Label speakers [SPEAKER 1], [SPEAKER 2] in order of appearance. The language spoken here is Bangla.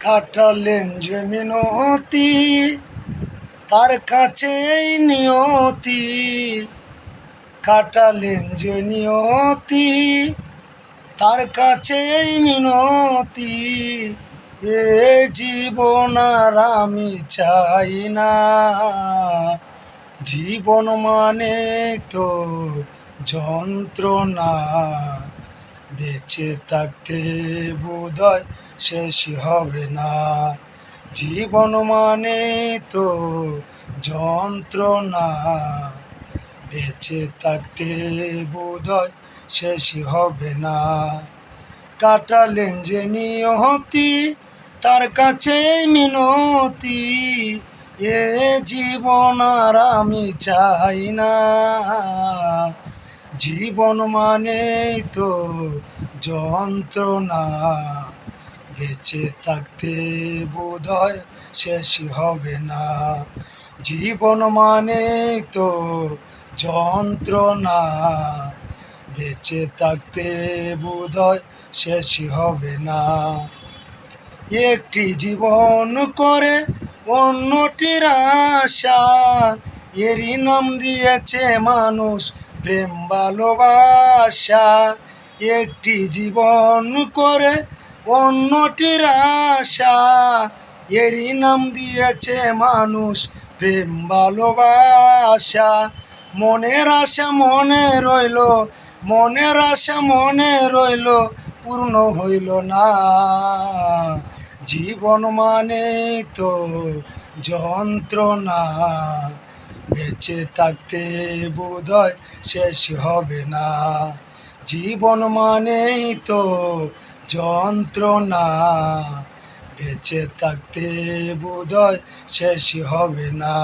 [SPEAKER 1] কাটালেন যে মিনতি, তার কাছেই নিয়তি। কাটালেন যে নিয়তি, তার কাছেই মিনতি। এ জীবন আর আমি চাই না, জীবন মানে তো যন্ত্রণা। বেঁচে থাকতে বোধহয় শেষ হবে না, জীবন মানে তো যন্ত্রণা। বেঁচে থাকতে বোধহয় শেষ হবে না। কাটালেন যে নিয়তি, তার কাছে মিনতি। এ জীবন আর আমি চাই না, জীবন মানে তো যন্ত্রণা। বেঁচে থাকতে বোধহয় শেষ হবে না, জীবন মানে তো যন্ত্রণা। বেঁচে থাকতে বোধহয় শেষ হবে না। একটি জীবন করে অন্যটির আশা, এরই নাম দিয়েছে মানুষ প্রেম ভালোবাসা। একটি জীবন করে অন্যটির আশা, এরই নাম দিয়েছে মানুষ প্রেম ভালোবাসা। মনের আশা মনে রইল, মনের আশা মনে রইল, পূর্ণ হইল না। জীবন মানে তো যন্ত্রণা। বেঁচে থাকতে বোধহয় শেষ হবে না, জীবন মানেই তো যন্ত্রণা। বেঁচে থাকতে বোধহয় শেষ হবে না।